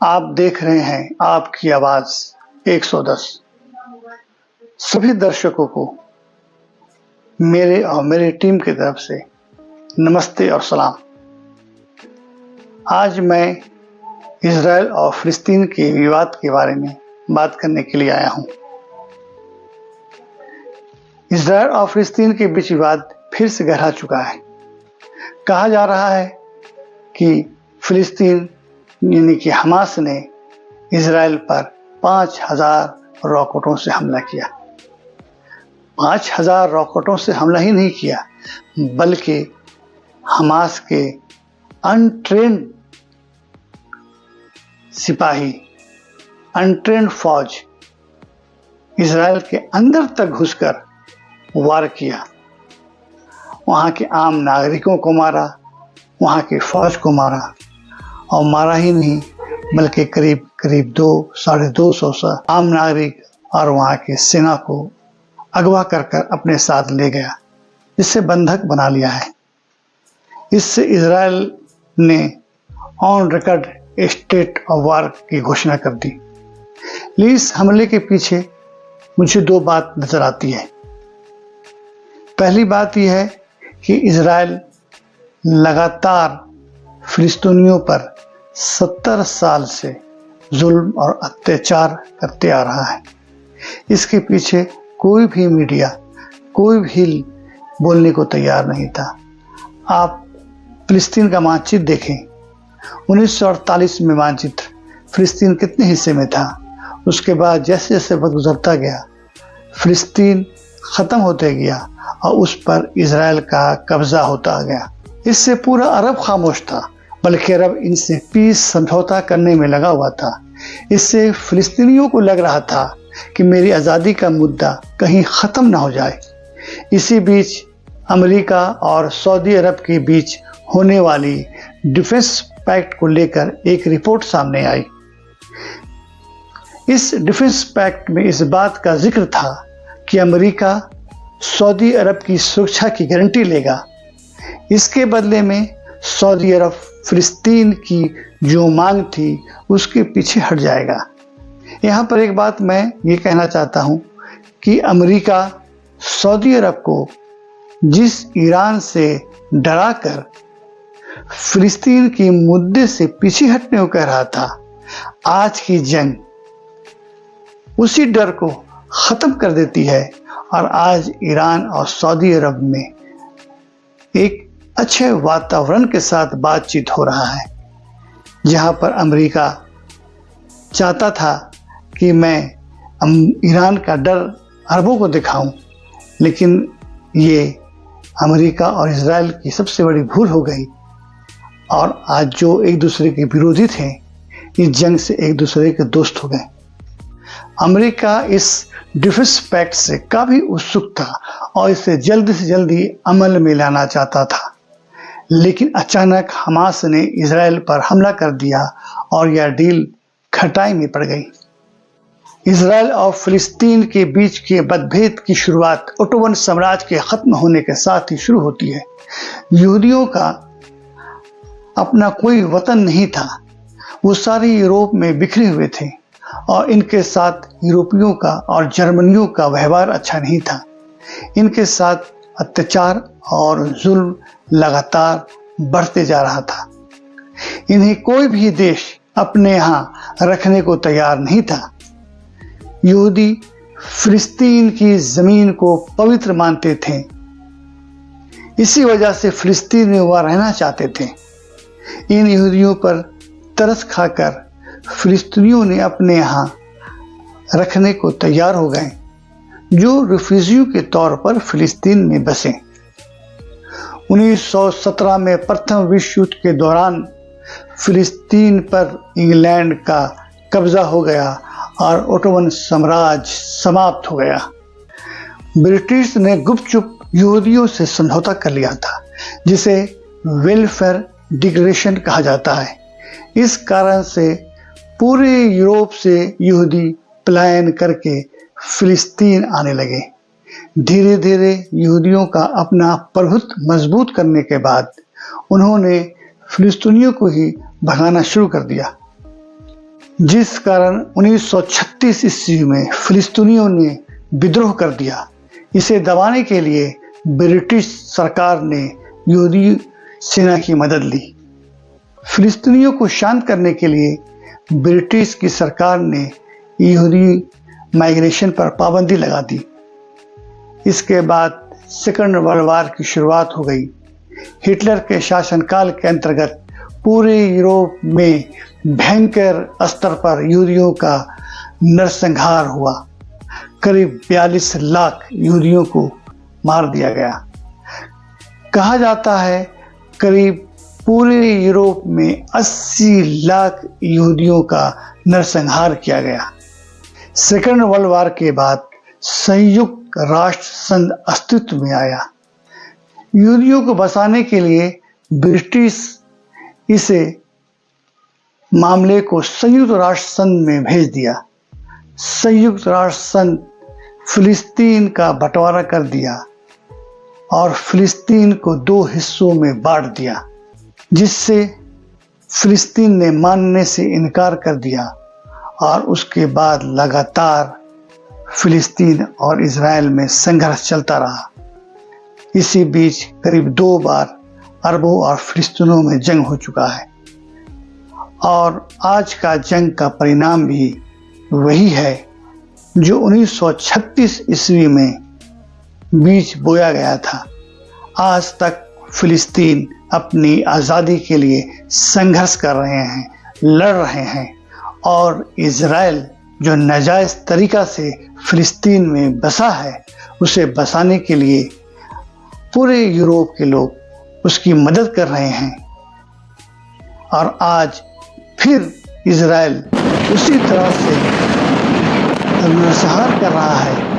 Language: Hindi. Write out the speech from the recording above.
आप देख रहे हैं आपकी आवाज 110। सभी दर्शकों को मेरे और मेरी टीम की तरफ से नमस्ते और सलाम। आज मैं इजराइल और फिलिस्तीन के विवाद के बारे में बात करने के लिए आया हूं। इजराइल और फिलिस्तीन के बीच विवाद फिर से गहरा चुका है। कहा जा रहा है कि फिलिस्तीन यानी कि हमास ने इजराइल पर 5000 रॉकेटों से हमला किया। 5000 रॉकेटों से हमला ही नहीं किया, बल्कि हमास के अनट्रेन्ड सिपाही, अनट्रेन्ड फौज इजराइल के अंदर तक घुसकर वार किया। वहां के आम नागरिकों को मारा, वहां की फौज को मारा, और मारा ही नहीं बल्कि करीब 200-250 आम नागरिक और वहां की सेना को अगवा कर अपने साथ ले गया, जिससे बंधक बना लिया है। इससे इजराइल ने on record state of war की घोषणा कर दी। लेकिन इस हमले के पीछे मुझे दो बात नजर आती है। पहली बात यह है कि इजराइल लगातार फिलिस्तीनियों पर 70 साल से जुल्म और अत्याचार करते आ रहा है। इसके पीछे कोई भी मीडिया, कोई भी बोलने को तैयार नहीं था। आप फिलिस्तीन का मानचित्र देखें। 1948 में मानचित्र फिलिस्तीन कितने हिस्से में था। उसके बाद जैसे जैसे वक्त गुजरता गया, फिलिस्तीन खत्म होते गया और उस पर इजराइल का कब्जा होता गया। इससे पूरा अरब खामोश था, बल्कि अरब इनसे पीस समझौता करने में लगा हुआ था। इससे फिलिस्तीनियों को लग रहा था कि मेरी आज़ादी का मुद्दा कहीं ख़त्म ना हो जाए। इसी बीच अमेरिका और सऊदी अरब के बीच होने वाली डिफेंस पैक्ट को लेकर एक रिपोर्ट सामने आई। इस डिफेंस पैक्ट में इस बात का जिक्र था कि अमेरिका सऊदी अरब की सुरक्षा की गारंटी लेगा। इसके बदले में सऊदी अरब फिलिस्तीन की जो मांग थी उसके पीछे हट जाएगा। यहाँ पर एक बात मैं ये कहना चाहता हूँ कि अमेरिका सऊदी अरब को जिस ईरान से डराकर फिलिस्तीन के मुद्दे से पीछे हटने को कह रहा था, आज की जंग उसी डर को खत्म कर देती है और आज ईरान और सऊदी अरब में एक अच्छे वातावरण के साथ बातचीत हो रहा है। जहां पर अमेरिका चाहता था कि मैं ईरान का डर अरबों को दिखाऊं, लेकिन ये अमेरिका और इजराइल की सबसे बड़ी भूल हो गई और आज जो एक दूसरे के विरोधी थे, इस जंग से एक दूसरे के दोस्त हो गए। अमेरिका इस डिफेंस पैक्ट से काफी उत्सुक था और इसे जल्दी से जल्दी अमल में लाना चाहता था, लेकिन अचानक हमास ने इजराइल पर हमला कर दिया और यह डील खटाई में पड़ गई। इजराइल और फिलिस्तीन के बीच के मतभेद की शुरुआत ओटोमन साम्राज्य के खत्म होने के साथ ही शुरू होती है। यहूदियों का अपना कोई वतन नहीं था, वो सारे यूरोप में बिखरे हुए थे और इनके साथ यूरोपियों का और जर्मनियों का व्यवहार अच्छा नहीं था। इनके साथ अत्याचार और जुल्म लगातार बढ़ते जा रहा था। इन्हें कोई भी देश अपने यहाँ रखने को तैयार नहीं था। यहूदी फिलिस्तीन की जमीन को पवित्र मानते थे, इसी वजह से फिलिस्तीन में वह रहना चाहते थे। इन यहूदियों पर तरस खाकर फिलिस्तीनियों ने अपने यहाँ रखने को तैयार हो गए, जो रिफ्यूजियों के तौर पर फिलिस्तीन में बसे। 1917 में प्रथम विश्व युद्ध के दौरान फिलिस्तीन पर इंग्लैंड का कब्जा हो गया और ओटोमन साम्राज्य समाप्त हो गया। ब्रिटिश ने गुपचुप यहूदियों से समझौता कर लिया था, जिसे वेलफेयर डिक्लेरेशन कहा जाता है। इस कारण से पूरे यूरोप से यहूदी पलायन करके फिलिस्तीन आने लगे। धीरे धीरे यहूदियों का अपना प्रभुत्व मजबूत करने के बाद उन्होंने फिलिस्तीनियों को ही भगाना शुरू कर दिया। जिस कारण 1936 ईस्वी में फिलिस्तीनियों ने विद्रोह कर दिया। इसे दबाने के लिए ब्रिटिश सरकार ने यहूदी सेना की मदद ली। फिलिस्तीनियों को शांत करने के लिए ब्रिटिश की सरकार ने यहूदी माइग्रेशन पर पाबंदी लगा दी। इसके बाद सेकंड वर्ल्ड वॉर की शुरुआत हो गई। हिटलर के शासनकाल के अंतर्गत पूरे यूरोप में भयंकर स्तर पर यहूदियों का नरसंहार हुआ। करीब 42 लाख यहूदियों को मार दिया गया। कहा जाता है करीब पूरे यूरोप में 80 लाख यहूदियों का नरसंहार किया गया। सेकंड वर्ल्ड वॉर के बाद संयुक्त राष्ट्र संघ अस्तित्व में आया। यहूदियों को बसाने के लिए ब्रिटिश इसे मामले को संयुक्त राष्ट्र संघ में भेज दिया। संयुक्त राष्ट्र संघ फिलिस्तीन का बंटवारा कर दिया और फिलिस्तीन को 2 हिस्सों में बांट दिया, जिससे फिलिस्तीन ने मानने से इनकार कर दिया और उसके बाद लगातार फिलिस्तीन और इजराइल में संघर्ष चलता रहा। इसी बीच करीब 2 बार अरबों और फिलिस्तीनियों में जंग हो चुका है और आज का जंग का परिणाम भी वही है जो 1936 ईस्वी में बीज बोया गया था। आज तक फिलिस्तीन अपनी आज़ादी के लिए संघर्ष कर रहे हैं, लड़ रहे हैं और इजराइल जो नाजायज़ तरीका से फिलिस्तीन में बसा है, उसे बसाने के लिए पूरे यूरोप के लोग उसकी मदद कर रहे हैं। और आज फिर इजराइल उसी तरह से नरसंहार कर रहा है